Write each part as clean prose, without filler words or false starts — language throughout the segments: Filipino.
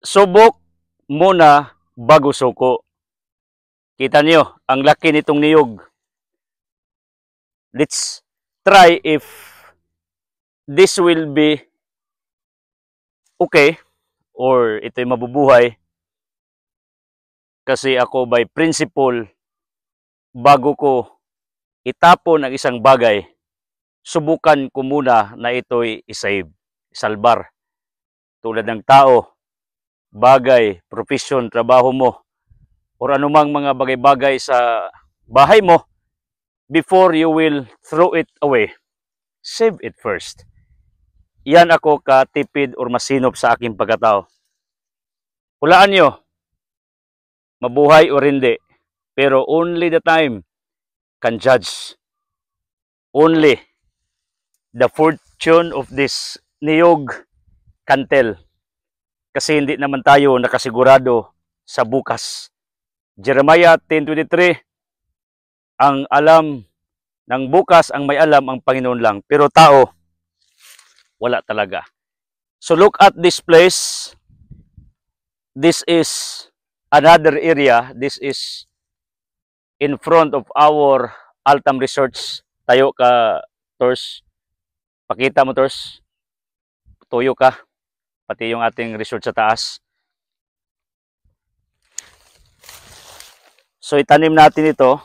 Subok muna bago suko. Kita niyo, ang laki nitong niyog. Let's try if this will be okay or ito'y mabubuhay. Kasi ako by principle, bago ko itapon ang isang bagay, subukan ko muna na ito'y isave, isalbar. Tulad ng tao, bagay, profesyon, trabaho mo, or anumang mga bagay-bagay sa bahay mo, before you will throw it away, save it first. Yan ako katipid or masinop sa aking pagkatao. Hulaan nyo, mabuhay o hindi, pero only the time can judge. Only the fortune of this niyog can tell. Kasi hindi naman tayo nakasigurado sa bukas. Jeremiah 10:23, ang alam ng bukas, ang may alam ang Panginoon lang. Pero tao, wala talaga. So look at this place. This is another area. This is in front of our Altam Resorts. Tayo ka, Tors. Pakita mo, Tors. Tuyo ka. Pati yung ating resort sa taas. So itanim natin ito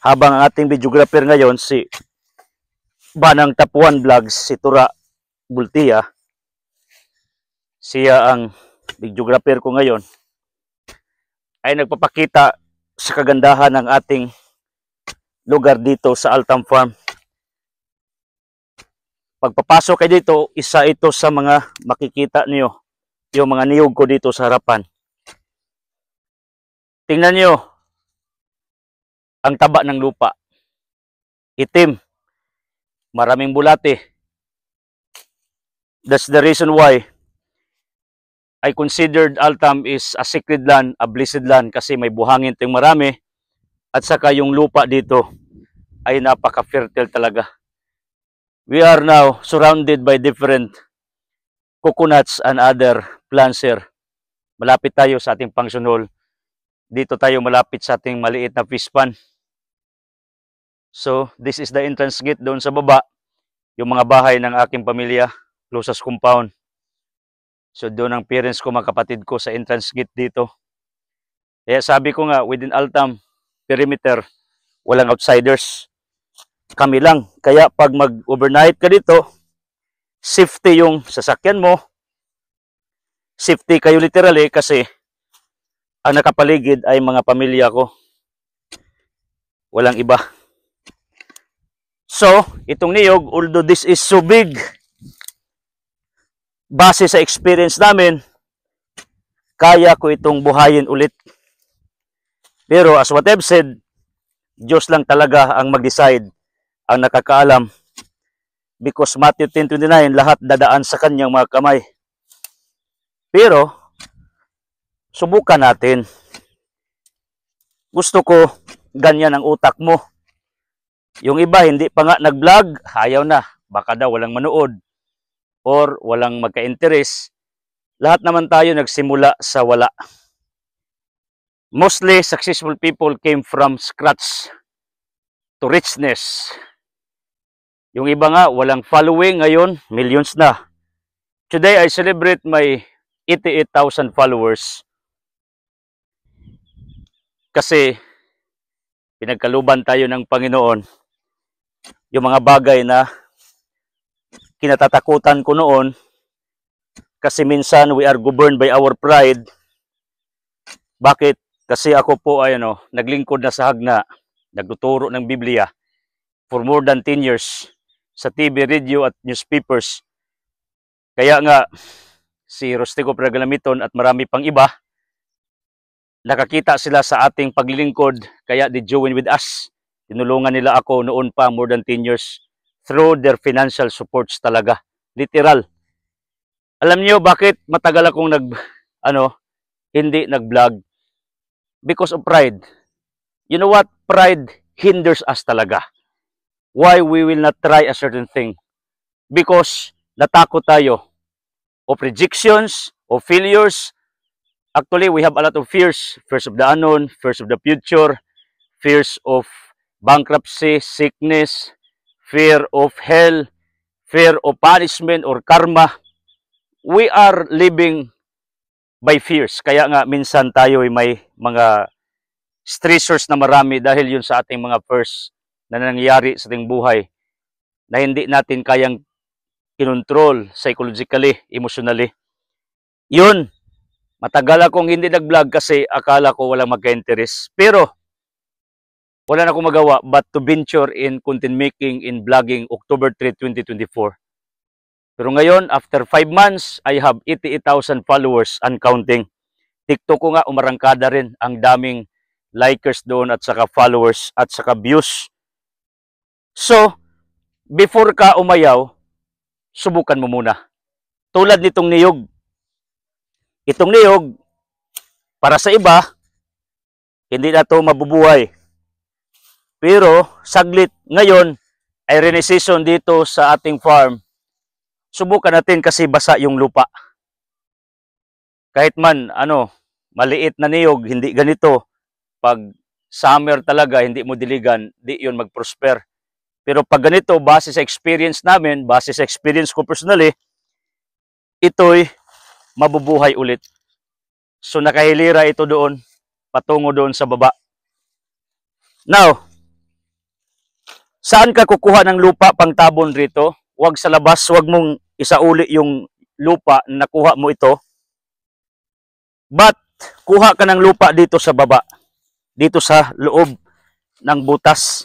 habang ang ating videographer ngayon si Banang Tapuan Vlogs, si Tura Bultia. Siya ang videographer ko ngayon, ay nagpapakita sa kagandahan ng ating lugar dito sa Altam Farm. Pagpapasok kayo dito, isa ito sa mga makikita niyo, yung mga niyog ko dito sa harapan. Tingnan niyo ang taba ng lupa. Itim, maraming bulate. That's the reason why I considered Altam is a sacred land, a blessed land, kasi may buhangin tayong marami at saka yung lupa dito ay napaka-fertile talaga. We are now surrounded by different coconuts and other plants here. Malapit tayo sa ating function hall. Dito tayo malapit sa ating maliit na fish pond. So, this is the entrance gate doon sa baba. Yung mga bahay ng aking pamilya, closest compound. So, doon ang parents ko, mga kapatid ko sa entrance gate dito. Kaya sabi ko nga, within Altam perimeter, walang outsiders. Kami lang. Kaya pag mag-overnight ka dito, safety yung sasakyan mo. Safety kayo literally kasi ang nakapaligid ay mga pamilya ko. Walang iba. So, itong niyog, although this is so big, base sa experience namin, kaya ko itong buhayin ulit. Pero as what I've said, Diyos lang talaga ang mag-decide, ang nakakaalam, because Matthew 10:29, lahat dadaan sa kanyang mga kamay. Pero subukan natin. Gusto ko ganyan ang utak mo. Yung iba hindi pa nga nag-vlog, ayaw na, baka daw walang manood or walang magka-interest. Lahat naman tayo nagsimula sa wala. Mostly successful people came from scratch to richness. Yung iba nga, walang following, ngayon, millions na. Today, I celebrate my 88,000 followers. Kasi, pinagkaluban tayo ng Panginoon. Yung mga bagay na kinatatakutan ko noon, kasi minsan, we are governed by our pride. Bakit? Kasi ako po ay naglingkod na sa hagna, nagtuturo ng Biblia for more than 10 years. Sa TV, radio at newspapers. Kaya nga, si Rostico Pragalamiton at marami pang iba, nakakita sila sa ating paglilingkod, kaya they join with us. Tinulungan nila ako noon pa, more than 10 years, through their financial supports talaga. Literal. Alam niyo bakit matagal akong hindi nag-vlog? Because of pride. You know what? Pride hinders us talaga. Why we will not try a certain thing? Because natakot tayo of rejections, of failures. Actually, we have a lot of fears. Fears of the unknown, fears of the future, fears of bankruptcy, sickness, fear of hell, fear of punishment or karma. We are living by fears. Kaya nga minsan tayo ay may mga stressors na marami dahil yun sa ating mga fears na nangyayari sa ating buhay na hindi natin kayang kinontrol psychologically, emotionally. Yun, matagal akong hindi nag-vlog kasi akala ko walang magka-interest. Pero, wala na akong magawa but to venture in content making in vlogging October 3, 2024. Pero ngayon, after 5 months, I have 88,000 followers and counting. TikTok ko nga, umarangkada rin. Ang daming likers doon at saka followers at saka views. So, before ka umayaw, subukan mo muna. Tulad nitong niyog. Itong niyog, para sa iba, hindi na ito mabubuhay. Pero, saglit, ngayon, ay rainy season dito sa ating farm. Subukan natin kasi basa yung lupa. Kahit man, maliit na niyog, hindi ganito. Pag summer talaga, hindi mo diligan, di yun mag-prosper. Pero pag ganito, base sa experience namin, base sa experience ko personally, ito'y mabubuhay ulit. So nakahilira ito doon, patungo doon sa baba. Now, saan ka kukuha ng lupa pang tabon rito? Huwag sa labas, huwag mong isauli yung lupa na nakuha mo ito. But, kuha ka ng lupa dito sa baba. Dito sa loob ng butas.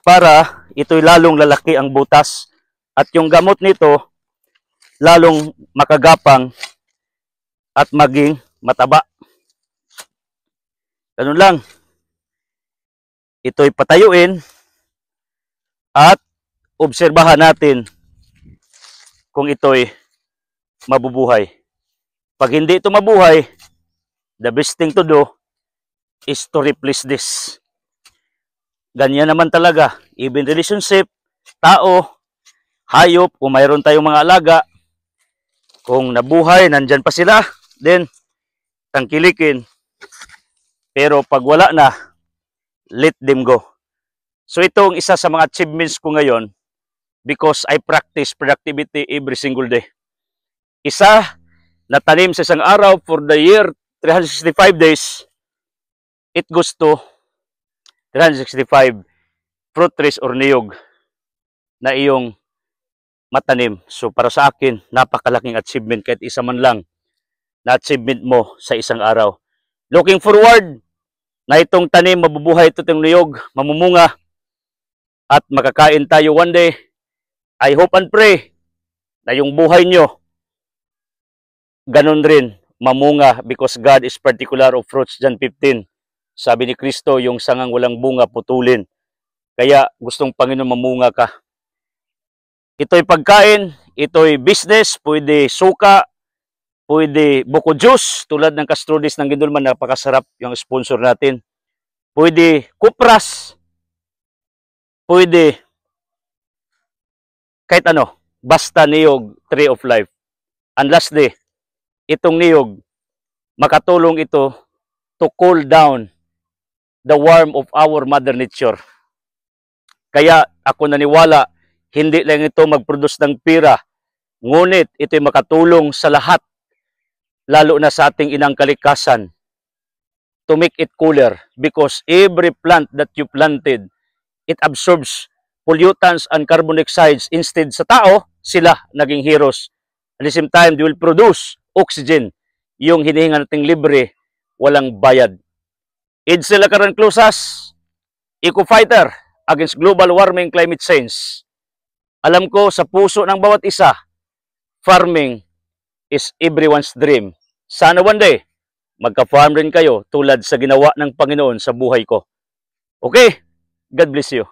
Para ito'y lalong lalaki ang butas. At yung gamot nito, lalong makagapang at maging mataba. Ganun lang. Ito'y patayuin at obserbahan natin kung ito'y mabubuhay. Pag hindi ito mabuhay, the best thing to do is to replace this. Ganyan naman talaga. Even relationship, tao, hayop, kung mayroon tayong mga alaga, kung nabuhay, nandyan pa sila, then, tangkilikin. Pero pag wala na, let them go. So itong isa sa mga achievements ko ngayon because I practice productivity every single day. Isa na tanim sa isang araw for the year, 365 days, it goes to 365 fruit trees or niyog na iyong matanim. So para sa akin, napakalaking achievement kahit isa man lang na achievement mo sa isang araw. Looking forward na itong tanim, mabubuhay ito itong niyog, mamumunga at makakain tayo one day. I hope and pray na yung buhay nyo ganun rin, mamunga because God is particular of fruits. John 15. Sabi ni Kristo, yung sangang walang bunga, putulin. Kaya gustong Panginoon mamunga ka. Ito'y pagkain, ito'y business, pwede suka, pwede buko juice, tulad ng Castrudis ng Gindulman, napakasarap yung sponsor natin. Pwede kupras, pwede kahit ano, basta niyog, tree of life. And lastly, itong niyog, makatulong ito to cool down the warmth of our Mother Nature. Kaya ako naniwala, hindi lang ito mag-produce ng pira, ngunit ito'y makatulong sa lahat, lalo na sa ating inang kalikasan, to make it cooler because every plant that you planted, it absorbs pollutants and carbon dioxide. Instead sa tao, sila naging heroes. At the same time, they will produce oxygen, yung hinihinga nating libre, walang bayad. Edsel Acaran Clusas, eco-fighter against global warming climate change. Alam ko sa puso ng bawat isa, farming is everyone's dream. Sana one day, magka-farm rin kayo tulad sa ginawa ng Panginoon sa buhay ko. Okay? God bless you.